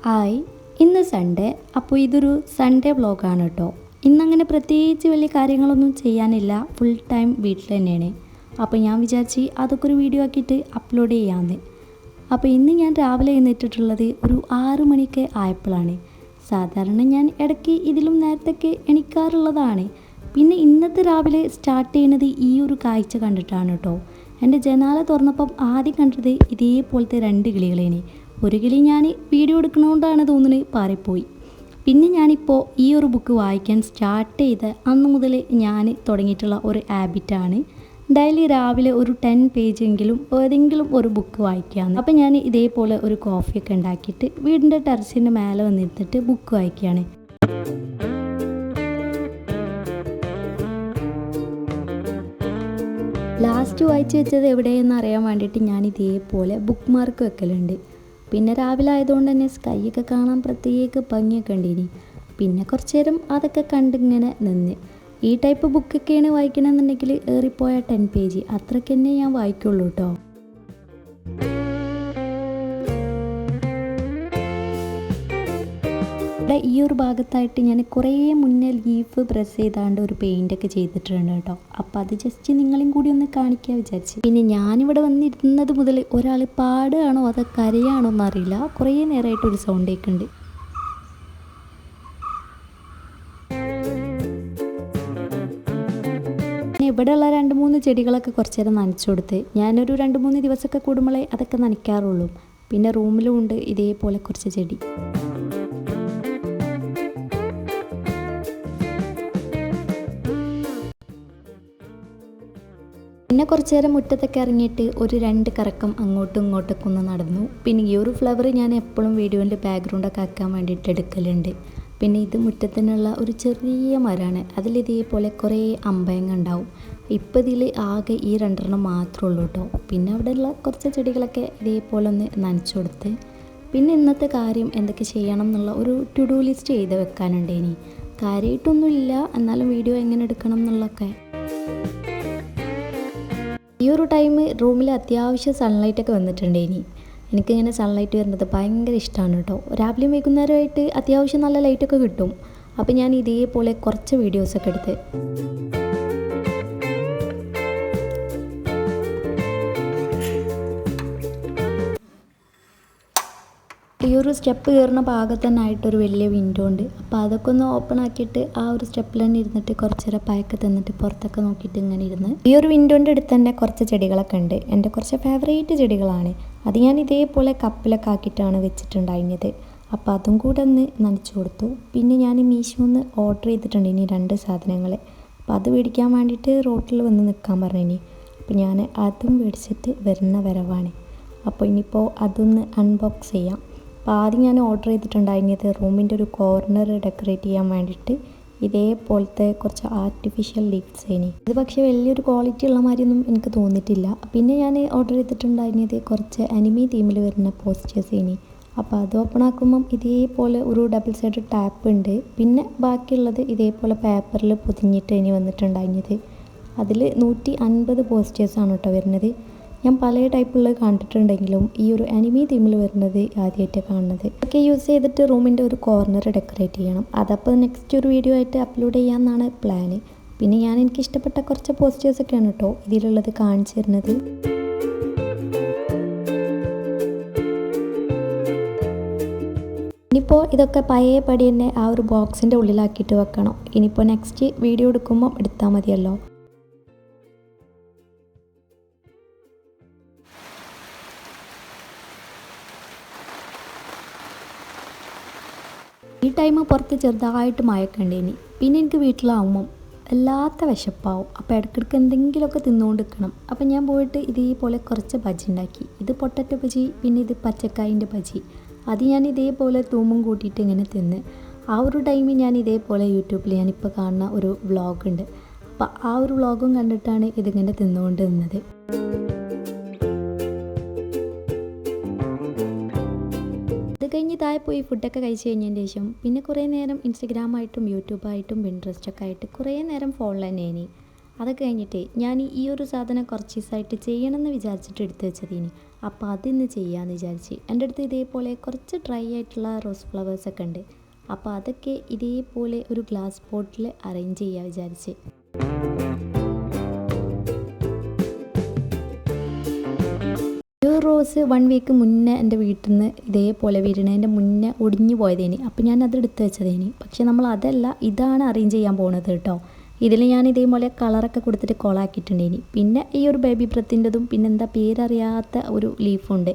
Hi, ഇന്ന് Sunday. അപ്പോൾ ഇതൊരു സൺഡേ വ്ളോഗാണ് കേട്ടോ. ഇന്നങ്ങനെ പ്രത്യേകിച്ച് വലിയ കാര്യങ്ങളൊന്നും ചെയ്യാനില്ല, ഫുൾ ടൈം വീട്ടിൽ തന്നെയാണ്. അപ്പോൾ ഞാൻ വിചാരിച്ച് അതൊക്കെ ഒരു വീഡിയോ ആക്കിയിട്ട് അപ്ലോഡ് ചെയ്യാമെന്ന്. അപ്പോൾ ഇന്ന് ഞാൻ രാവിലെ എഴുന്നേറ്റിട്ടുള്ളത് ഒരു 6 മണിക്ക് ആയപ്പോഴാണ്. സാധാരണ ഞാൻ ഇടയ്ക്ക് ഇതിലും നേരത്തൊക്കെ എണീക്കാറുള്ളതാണ്. പിന്നെ ഇന്നത്തെ രാവിലെ സ്റ്റാർട്ട് ചെയ്യുന്നത് ഈ ഒരു കാഴ്ച കണ്ടിട്ടാണ് കേട്ടോ. എൻ്റെ ജനാല തുറന്നപ്പം ആദ്യം കണ്ടത് ഇതേപോലത്തെ 2 കിളികളേനെ. ഒരു കിളി ഞാൻ വീഡിയോ എടുക്കണോണ്ടാണ് തോന്നുന്നത് പാറിപ്പോയി. പിന്നെ ഞാനിപ്പോൾ ഈ ഒരു ബുക്ക് വായിക്കാൻ സ്റ്റാർട്ട് ചെയ്ത അന്ന് മുതൽ ഞാൻ തുടങ്ങിയിട്ടുള്ള ഒരു ഹാബിറ്റാണ് ഡെയിലി രാവിലെ ഒരു 10 പേജെങ്കിലും ഏതെങ്കിലും ഒരു ബുക്ക് വായിക്കുകയാണ്. അപ്പം ഞാൻ ഇതേപോലെ ഒരു കോഫിയൊക്കെ ഉണ്ടാക്കിയിട്ട് വീടിൻ്റെ ടെറസിൻ്റെ മേലെ വന്നിരുന്നിട്ട് ബുക്ക് വായിക്കുകയാണ്. ലാസ്റ്റ് വായിച്ച് വെച്ചത് എവിടെയെന്ന് അറിയാൻ വേണ്ടിയിട്ട് ഞാൻ ഇതേപോലെ ബുക്ക് മാർക്ക് വെക്കലുണ്ട്. പിന്നെ രാവിലെ ആയതുകൊണ്ട് തന്നെ സ്കൈയൊക്കെ കാണാൻ പ്രത്യേക ഭംഗിയൊക്കെ ഉണ്ടിനി. പിന്നെ കുറച്ച് നേരം അതൊക്കെ കണ്ടിങ്ങനെ നിന്ന്. ഈ ടൈപ്പ് ബുക്കൊക്കെയാണ് വായിക്കണമെന്നുണ്ടെങ്കിൽ ഏറിപ്പോയ 10 പേജ് അത്രയ്ക്ക് തന്നെ ഞാൻ വായിക്കുള്ളൂ കേട്ടോ. ഈ ഒരു ഭാഗത്തായിട്ട് ഞാൻ കുറേ മുന്നേ ലീഫ് പ്രസ് ചെയ്താണ്ട് ഒരു പെയിൻ്റൊക്കെ ചെയ്തിട്ടുണ്ട് കേട്ടോ. അപ്പോൾ അത് ജസ്റ്റ് നിങ്ങളെയും കൂടി ഒന്ന് കാണിക്കാൻ വിചാരിച്ചു. പിന്നെ ഞാനിവിടെ വന്നിരുന്നത് മുതൽ ഒരാൾ പാടുകയാണോ അതോ കരയാണോ എന്നറിയില്ല, കുറേ നേരമായിട്ടൊരു സൗണ്ട് കേൾക്കുന്നുണ്ട്. ഇവിടെയുള്ള 2-3 ചെടികളൊക്കെ കുറച്ച് നേരം നനച്ചു കൊടുത്ത് ഞാനൊരു 2-3 ദിവസമൊക്കെ കൂടുമ്പോഴേ അതൊക്കെ നനയ്ക്കാറുള്ളൂ. പിന്നെ റൂമിലും ഉണ്ട് ഇതേപോലെ കുറച്ച് ചെടി. പിന്നെ കുറച്ച് നേരം മുറ്റത്തൊക്കെ ഇറങ്ങിയിട്ട് ഒരു 2 കറക്കം അങ്ങോട്ടും ഇങ്ങോട്ടൊക്കെ ഒന്ന് നടന്നു. പിന്നെ ഈ ഒരു ഫ്ലവർ ഞാൻ എപ്പോഴും വീഡിയോൻ്റെ ബാക്ക്ഗ്രൗണ്ടൊക്കെ ആക്കാൻ വേണ്ടിയിട്ട് എടുക്കലുണ്ട്. പിന്നെ ഇത് മുറ്റത്തിനുള്ള ഒരു ചെറിയ മരമാണ്. അതിലിതേപോലെ കുറേ അമ്പയങ്ങ ഉണ്ടാവും. ഇപ്പോൾ ഇതിൽ ആകെ ഈ 2 മാത്രമേ ഉള്ളൂ കേട്ടോ. പിന്നെ അവിടെയുള്ള കുറച്ച് ചെടികളൊക്കെ ഇതേപോലെ ഒന്ന് നനച്ചു കൊടുത്ത് പിന്നെ ഇന്നത്തെ കാര്യം എന്തൊക്കെ ചെയ്യണം എന്നുള്ള ഒരു ടു ഡു ലിസ്റ്റ് ചെയ്ത് വെക്കാനുണ്ട്. ഇനി കാര്യമായിട്ടൊന്നുമില്ല, എന്നാലും വീഡിയോ എങ്ങനെ എടുക്കണം എന്നുള്ളതൊക്കെ. ഈ ഒരു ടൈം റൂമിൽ അത്യാവശ്യം സൺലൈറ്റൊക്കെ വന്നിട്ടുണ്ട്. എനിക്കിങ്ങനെ സൺലൈറ്റ് വരുന്നത് ഭയങ്കര ഇഷ്ടമാണ് കേട്ടോ. രാവിലെയും വൈകുന്നേരമായിട്ട് അത്യാവശ്യം നല്ല ലൈറ്റൊക്കെ കിട്ടും. അപ്പോൾ ഞാൻ ഇതേപോലെ കുറച്ച് വീഡിയോസൊക്കെ എടുത്ത് ഈ ഒരു സ്റ്റെപ്പ് കയറുന്ന ഭാഗത്ത് തന്നെ ആയിട്ടൊരു വലിയ വിൻഡോ ഉണ്ട്. അപ്പോൾ അതൊക്കെ ഒന്ന് ഓപ്പൺ ആക്കിയിട്ട് ആ ഒരു സ്റ്റെപ്പിൽ തന്നെ ഇരുന്നിട്ട് കുറച്ച് നേരം പയക്കെ തന്നിട്ട് പുറത്തൊക്കെ നോക്കിയിട്ട് ഇങ്ങനെ ഇരുന്ന് ഈ ഒരു വിൻഡോൻ്റെ അടുത്ത് തന്നെ കുറച്ച് ചെടികളൊക്കെ ഉണ്ട്. എൻ്റെ കുറച്ച് ഫേവറേറ്റ് ചെടികളാണ്. അത് ഞാൻ ഇതേപോലെ കപ്പിലൊക്കെ ആക്കിയിട്ടാണ് വെച്ചിട്ടുണ്ടായിരുന്നത്. അപ്പോൾ അതും കൂടെ ഒന്ന് നനച്ചു കൊടുത്തു. പിന്നെ ഞാൻ മീഷോന്ന് ഓർഡർ ചെയ്തിട്ടുണ്ട് 2 സാധനങ്ങൾ. അപ്പോൾ അത് മേടിക്കാൻ വേണ്ടിയിട്ട് റോട്ടിൽ വന്ന് നിൽക്കാൻ പറഞ്ഞു. അപ്പോൾ ഞാൻ അതും മേടിച്ചിട്ട് വരുന്ന വരവാണ്. അപ്പോൾ ഇനിയിപ്പോൾ അതൊന്ന് അൺബോക്സ് ചെയ്യാം. അപ്പോൾ ആദ്യം ഞാൻ ഓർഡർ ചെയ്തിട്ടുണ്ടായിരുന്നത് റൂമിൻ്റെ ഒരു കോർണർ ഡെക്കറേറ്റ് ചെയ്യാൻ വേണ്ടിയിട്ട് ഇതേപോലത്തെ കുറച്ച് ആർട്ടിഫിഷ്യൽ ലീവ്സ് ഇനി. ഇത് പക്ഷേ വലിയൊരു ക്വാളിറ്റി ഉള്ള മാതിരിയൊന്നും എനിക്ക് തോന്നിയിട്ടില്ല. പിന്നെ ഞാൻ ഓർഡർ ചെയ്തിട്ടുണ്ടായിരുന്നത് കുറച്ച് അനിമി തീമിൽ വരുന്ന പോസ്റ്റേഴ്സ് ഇനി. അപ്പോൾ അത് ഓപ്പൺ ആക്കുമ്പം ഇതേപോലെ ഒരു ഡബിൾ സൈഡ് ടാപ്പ് ഉണ്ട്. പിന്നെ ബാക്കിയുള്ളത് ഇതേപോലെ പേപ്പറിൽ പൊതിഞ്ഞിട്ട് ഇനി വന്നിട്ടുണ്ടായിരുന്നത്. അതിൽ 150 പോസ്റ്റേഴ്സാണ് കേട്ടോ വരുന്നത്. ഞാൻ പല ടൈപ്പുള്ളത് കണ്ടിട്ടുണ്ടെങ്കിലും ഈ ഒരു അനിമി തീമിൽ വരുന്നത് ആദ്യമായിട്ട് കാണുന്നത്. ഇതൊക്കെ യൂസ് ചെയ്തിട്ട് റൂമിൻ്റെ ഒരു കോർണർ ഡെക്കറേറ്റ് ചെയ്യണം. അതപ്പോൾ നെക്സ്റ്റ് ഒരു വീഡിയോ ആയിട്ട് അപ്ലോഡ് ചെയ്യാമെന്നാണ് പ്ലാന്. പിന്നെ ഞാൻ എനിക്ക് ഇഷ്ടപ്പെട്ട കുറച്ച് പോസ്റ്റേഴ്സൊക്കെയാണ് കേട്ടോ ഇതിലുള്ളത് കാണിച്ചു തരുന്നത്. ഇനിയിപ്പോൾ ഇതൊക്കെ പഴയ പടി തന്നെ ആ ഒരു ബോക്സിൻ്റെ ഉള്ളിലാക്കിയിട്ട് വെക്കണം. ഇനിയിപ്പോൾ നെക്സ്റ്റ് വീഡിയോ എടുക്കുമ്പോൾ എടുത്താൽ മതിയല്ലോ. ഈ ടൈം പുറത്ത് ചെറുതായിട്ട് മഴക്കണ്ടേനി. പിന്നെ എനിക്ക് വീട്ടിലാവുമ്പം വല്ലാത്ത വിശപ്പാവും. അപ്പോൾ ഇടയ്ക്കിടയ്ക്ക് എന്തെങ്കിലുമൊക്കെ തിന്നുകൊണ്ട് നിൽക്കണം. അപ്പം ഞാൻ പോയിട്ട് ഇതേപോലെ കുറച്ച് ബജി ഉണ്ടാക്കി. ഇത് പൊട്ടറ്റോ ബജി, പിന്നെ ഇത് പച്ചക്കായിൻ്റെ ബജി. അത് ഞാൻ ഇതേപോലെ തൂമ്പും കൂട്ടിയിട്ട് ഇങ്ങനെ തിന്ന്. ആ ഒരു ടൈമിൽ ഞാൻ ഇതേപോലെ യൂട്യൂബിൽ ഞാനിപ്പോൾ കാണുന്ന ഒരു വ്ളോഗുണ്ട്. അപ്പോൾ ആ ഒരു വ്ളോഗും കണ്ടിട്ടാണ് ഇതിങ്ങനെ തിന്നുകൊണ്ട് നിന്നത്. കഴിഞ്ഞ് താഴെ പോയി ഫുഡൊക്കെ കഴിച്ച് കഴിഞ്ഞതിന് ശേഷം പിന്നെ കുറേ നേരം ഇൻസ്റ്റഗ്രാമായിട്ടും യൂട്യൂബായിട്ടും പിൻട്രസ്റ്റൊക്കെ ആയിട്ട് കുറേ നേരം ഫോണിൽ തന്നെയാണ്. അതൊക്കെ കഴിഞ്ഞിട്ട് ഞാൻ ഈ ഒരു സാധനം കുറച്ച് ദിവസമായിട്ട് ചെയ്യണമെന്ന് വിചാരിച്ചിട്ട് എടുത്ത് വെച്ചതിന്. അപ്പോൾ അതിന്ന് ചെയ്യാമെന്ന് വിചാരിച്ച്. എൻ്റെ അടുത്ത് ഇതേപോലെ കുറച്ച് ഡ്രൈ ആയിട്ടുള്ള റോസ് ഫ്ലവേഴ്സൊക്കെ ഉണ്ട്. അപ്പോൾ അതൊക്കെ ഇതേപോലെ ഒരു ഗ്ലാസ് പോട്ടിൽ അറേഞ്ച് ചെയ്യാൻ വിചാരിച്ച്. ഈ റോസ് 1 വീക്ക് മുന്നേ എൻ്റെ വീട്ടിൽ നിന്ന് ഇതേപോലെ വീടിനതിൻ്റെ മുന്നേ ഒടിഞ്ഞു പോയതേനി. അപ്പോൾ ഞാൻ അത് എടുത്ത് വെച്ചതേനി. പക്ഷേ നമ്മൾ അതല്ല, ഇതാണ് അറേഞ്ച് ചെയ്യാൻ പോകുന്നത് കേട്ടോ. ഇതിൽ ഞാൻ ഇതേപോലെ കളറൊക്കെ കൊടുത്തിട്ട് കോളാക്കിയിട്ടുണ്ടേനി. പിന്നെ ഈ ഒരു ബേബി ബ്രത്തിൻ്റെതും പിന്നെന്താ പേരറിയാത്ത ഒരു ലീഫുണ്ട്,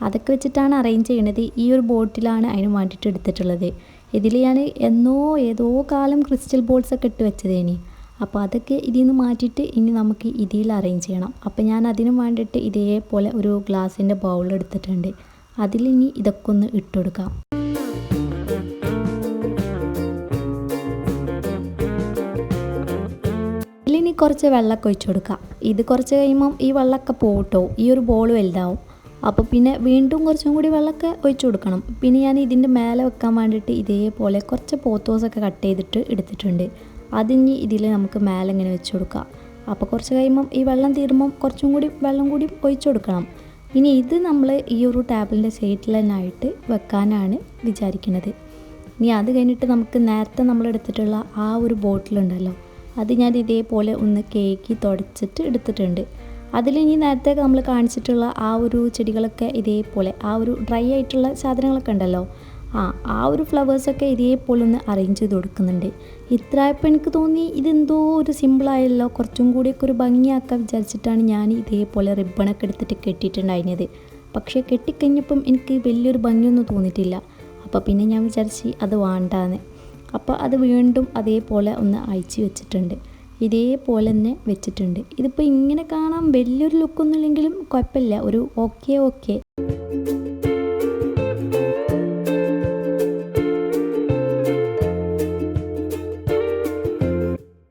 അതൊക്കെ വെച്ചിട്ടാണ് അറേഞ്ച് ചെയ്യണത്. ഈ ഒരു ബോട്ടിലാണ് അതിന് വേണ്ടിയിട്ട് എടുത്തിട്ടുള്ളത്. ഇതിൽ ഞാൻ ഏതോ കാലം ക്രിസ്റ്റൽ ബോൾസൊക്കെ ഇട്ട് വെച്ചതേനി. അപ്പോൾ അതൊക്കെ ഇതിൽ നിന്ന് മാറ്റിയിട്ട് ഇനി നമുക്ക് ഇതിൽ അറേഞ്ച് ചെയ്യണം. അപ്പോൾ ഞാൻ അതിന് വേണ്ടിയിട്ട് ഇതേപോലെ ഒരു ഗ്ലാസിൻ്റെ ബൗൾ എടുത്തിട്ടുണ്ട്. അതിലിനി ഇതൊക്കെ ഒന്ന് ഇട്ടുകൊടുക്കാം. ഇതിലിനി കുറച്ച് വെള്ളമൊക്കെ ഒഴിച്ചു കൊടുക്കാം. ഇത് കുറച്ച് കഴിയുമ്പം ഈ വെള്ളമൊക്കെ പോട്ടോ, ഈ ഒരു ബോൾ വലുതാവും. അപ്പോൾ പിന്നെ വീണ്ടും കുറച്ചും കൂടി വെള്ളമൊക്കെ ഒഴിച്ചു കൊടുക്കണം. പിന്നെ ഞാൻ ഇതിൻ്റെ മേലെ വെക്കാൻ വേണ്ടിയിട്ട് ഇതേപോലെ കുറച്ച് പോത്തോസൊക്കെ കട്ട് ചെയ്തിട്ട് എടുത്തിട്ടുണ്ട്. അതിനി ഇതിൽ നമുക്ക് മേലെ ഇങ്ങനെ വെച്ച് കൊടുക്കാം. അപ്പോൾ കുറച്ച് കഴിയുമ്പം ഈ വെള്ളം തീരുമ്പം കുറച്ചും കൂടി വെള്ളം കൂടി ഒഴിച്ചു കൊടുക്കണം. ഇനി ഇത് നമ്മൾ ഈ ഒരു ടേബിളിൻ്റെ സൈഡിൽ തന്നെയായിട്ട് വെക്കാനാണ് വിചാരിക്കുന്നത്. ഇനി അത് കഴിഞ്ഞിട്ട് നമുക്ക് നേരത്തെ നമ്മൾ എടുത്തിട്ടുള്ള ആ ഒരു ബോട്ടിലുണ്ടല്ലോ, അത് ഞാൻ ഇതേപോലെ ഒന്ന് കേക്ക് തുടച്ചിട്ട് എടുത്തിട്ടുണ്ട്. അതിലിനി നേരത്തെ നമ്മൾ കാണിച്ചിട്ടുള്ള ആ ഒരു ചെടികളൊക്കെ ഇതേപോലെ ആ ഒരു ഡ്രൈ ആയിട്ടുള്ള സാധനങ്ങളൊക്കെ ഉണ്ടല്ലോ, ആ ഒരു ഫ്ലവേഴ്സൊക്കെ ഇതേപോലെ ഒന്ന് അറേഞ്ച് ചെയ്ത് കൊടുക്കുന്നുണ്ട്. ഇത്രയപ്പോൾ എനിക്ക് തോന്നി ഇതെന്തോ ഒരു സിമ്പിളായല്ലോ, കുറച്ചും കൂടിയൊക്കെ ഒരു ഭംഗിയാക്കാൻ വിചാരിച്ചിട്ടാണ് ഞാൻ ഇതേപോലെ റിബണൊക്കെ എടുത്തിട്ട് കെട്ടിയിട്ടുണ്ടായിരുന്നത്. പക്ഷേ കെട്ടിക്കഴിഞ്ഞപ്പം എനിക്ക് വലിയൊരു ഭംഗിയൊന്നും തോന്നിയിട്ടില്ല. അപ്പോൾ പിന്നെ ഞാൻ വിചാരിച്ച് അത് വേണ്ടാന്ന്. അപ്പോൾ അത് വീണ്ടും അതേപോലെ ഒന്ന് അയച്ച് വെച്ചിട്ടുണ്ട്. ഇതേപോലെ തന്നെ വെച്ചിട്ടുണ്ട്. ഇതിപ്പോൾ ഇങ്ങനെ കാണാൻ വലിയൊരു ലുക്കൊന്നും ഇല്ലെങ്കിലും കുഴപ്പമില്ല, ഒരു ഓക്കെ.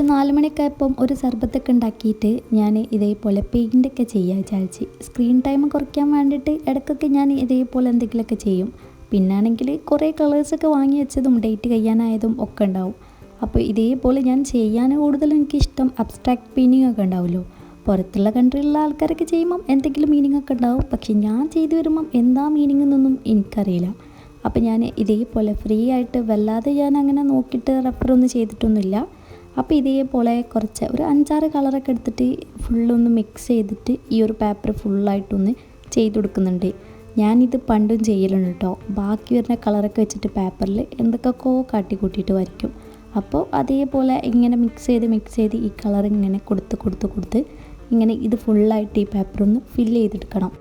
4 മണിയൊക്കെ ആയപ്പം ഒരു സർബത്തൊക്കെ ഉണ്ടാക്കിയിട്ട് ഞാൻ ഇതേപോലെ പെയിൻ്റൊക്കെ ചെയ്യാൻ വിചാരിച്ച്. സ്ക്രീൻ ടൈം കുറയ്ക്കാൻ വേണ്ടിയിട്ട് ഇടയ്ക്കൊക്കെ ഞാൻ ഇതേപോലെ എന്തെങ്കിലുമൊക്കെ ചെയ്യും. പിന്നാണെങ്കിൽ കുറേ കളേഴ്സൊക്കെ വാങ്ങി വെച്ചതും ഡേറ്റ് കഴിയാനായതും ഒക്കെ ഉണ്ടാവും. അപ്പോൾ ഇതേപോലെ ഞാൻ ചെയ്യാൻ കൂടുതലും എനിക്കിഷ്ടം അബ്സ്ട്രാക്ട് പെയിൻറ്റിംഗ് ഒക്കെ ഉണ്ടാവുമല്ലോ. പുറത്തുള്ള കൺട്രിയിലുള്ള ആൾക്കാരൊക്കെ ചെയ്യുമ്പം എന്തെങ്കിലും മീനിങ് ഒക്കെ ഉണ്ടാവും. പക്ഷെ ഞാൻ ചെയ്തു വരുമ്പം എന്താ മീനിങ് എന്നൊന്നും എനിക്കറിയില്ല. അപ്പോൾ ഞാൻ ഇതേപോലെ ഫ്രീ ആയിട്ട് വല്ലാതെ ഞാൻ അങ്ങനെ നോക്കിയിട്ട് റെഫറൊന്നും ചെയ്തിട്ടൊന്നുമില്ല. അപ്പോൾ ഇതേപോലെ കുറച്ച് ഒരു 5-6 കളറൊക്കെ എടുത്തിട്ട് ഫുള്ളൊന്ന് മിക്സ് ചെയ്തിട്ട് ഈ ഒരു പേപ്പർ ഫുള്ളായിട്ടൊന്ന് ചെയ്ത് കൊടുക്കുന്നുണ്ട്. ഞാനിത് പണ്ടും ചെയ്യലുണ്ട് കേട്ടോ. ബാക്കി വരുന്ന കളറൊക്കെ വെച്ചിട്ട് പേപ്പറിൽ എന്തൊക്കെയൊക്കെ കാട്ടിക്കൂട്ടിയിട്ട് വരയ്ക്കും. അപ്പോൾ അതേപോലെ ഇങ്ങനെ മിക്സ് ചെയ്ത് ഈ കളർ ഇങ്ങനെ കൊടുത്ത് ഇങ്ങനെ ഇത് ഫുള്ളായിട്ട് ഈ പേപ്പറൊന്ന് ഫില്ല് ചെയ്തെടുക്കണം.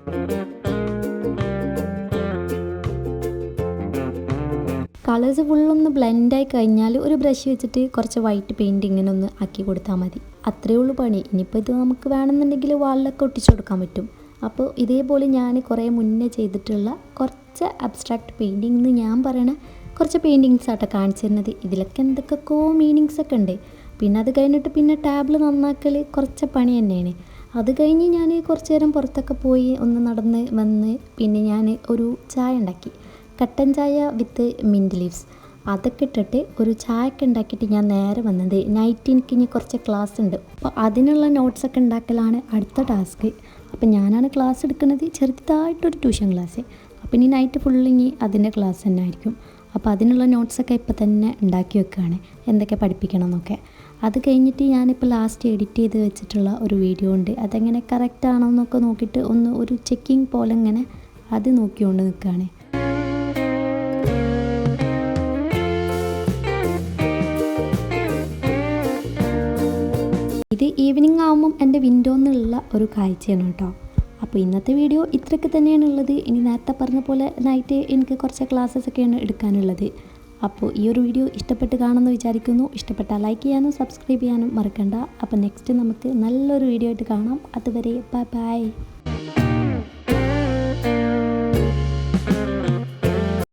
കളേഴ്സ് ഫുള്ളൊന്ന് ബ്ലെൻഡായി കഴിഞ്ഞാൽ ഒരു ബ്രഷ് വെച്ചിട്ട് കുറച്ച് വൈറ്റ് പെയിൻറ്റ് ഇങ്ങനെ ഒന്ന് ആക്കി കൊടുത്താൽ മതി. അത്രയേ ഉള്ളൂ പണി. ഇനിയിപ്പോൾ ഇത് നമുക്ക് വേണമെന്നുണ്ടെങ്കിൽ വാളിലൊക്കെ ഒട്ടിച്ചു കൊടുക്കാൻ പറ്റും. അപ്പോൾ ഇതേപോലെ ഞാൻ കുറേ മുന്നേ ചെയ്തിട്ടുള്ള കുറച്ച് അബ്സ്ട്രാക്ട് പെയിൻറ്റിംഗ് എന്ന് ഞാൻ പറയണ കുറച്ച് പെയിൻറ്റിങ്സ് ആട്ടോ കാണിച്ചു തരുന്നത്. ഇതിലൊക്കെ എന്തൊക്കെയോ മീനിങ്സൊക്കെ ഉണ്ട്. പിന്നെ അത് കഴിഞ്ഞിട്ട് പിന്നെ ടാബിൾ നന്നാക്കൽ കുറച്ച് പണി തന്നെയാണ്. അത് കഴിഞ്ഞ് ഞാൻ കുറച്ച് നേരം പുറത്തൊക്കെ പോയി ഒന്ന് നടന്ന് വന്ന് പിന്നെ ഞാൻ ഒരു ചായ ഉണ്ടാക്കി. കട്ടൻ ചായ വിത്ത് മിൻറ്റ് ലീവ്സ്. അതൊക്കെ ഇട്ടിട്ട് ഒരു ചായയൊക്കെ ഉണ്ടാക്കിയിട്ട് ഞാൻ നേരെ വന്നത്. നൈറ്റ് എനിക്ക് ഇനി കുറച്ച് ക്ലാസ് ഉണ്ട്. അപ്പോൾ അതിനുള്ള നോട്ട്സൊക്കെ ഉണ്ടാക്കലാണ് അടുത്ത ടാസ്ക്. അപ്പോൾ ഞാനാണ് ക്ലാസ് എടുക്കുന്നത്, ചെറുതായിട്ടൊരു ട്യൂഷൻ ക്ലാസ്. അപ്പോൾ ഇനി നൈറ്റ് ഫുള്ളിനി അതിൻ്റെ ക്ലാസ് തന്നെ ആയിരിക്കും. അപ്പോൾ അതിനുള്ള നോട്ട്സൊക്കെ ഇപ്പോൾ തന്നെ ഉണ്ടാക്കി വെക്കുകയാണ്, എന്തൊക്കെ പഠിപ്പിക്കണം എന്നൊക്കെ. അത് കഴിഞ്ഞിട്ട് ഞാനിപ്പോൾ ലാസ്റ്റ് എഡിറ്റ് ചെയ്ത് വെച്ചിട്ടുള്ള ഒരു വീഡിയോ ഉണ്ട്. അതെങ്ങനെ കറക്റ്റ് ആണോ എന്നൊക്കെ നോക്കിയിട്ട് ഒരു ചെക്കിങ് പോലെ ഇങ്ങനെ അത് നോക്കിക്കൊണ്ട് നിൽക്കുകയാണ്. ഇത് ഈവനിങ് ആകുമ്പം എൻ്റെ വിൻഡോന്നുള്ള ഒരു കാഴ്ചയാണ് കേട്ടോ. അപ്പോൾ ഇന്നത്തെ വീഡിയോ ഇത്രയൊക്കെ തന്നെയാണുള്ളത്. ഇനി നേരത്തെ പറഞ്ഞ പോലെ നൈറ്റ് എനിക്ക് കുറച്ച് ക്ലാസ്സസൊക്കെയാണ് എടുക്കാനുള്ളത്. അപ്പോൾ ഈ ഒരു വീഡിയോ ഇഷ്ടപ്പെട്ട് കാണുമെന്ന് വിചാരിക്കുന്നു. ഇഷ്ടപ്പെട്ടാൽ ലൈക്ക് ചെയ്യാനും സബ്സ്ക്രൈബ് ചെയ്യാനും മറക്കണ്ട. അപ്പോൾ നെക്സ്റ്റ് നമുക്ക് നല്ലൊരു വീഡിയോ ആയിട്ട് കാണാം. അതുവരെ ബൈ.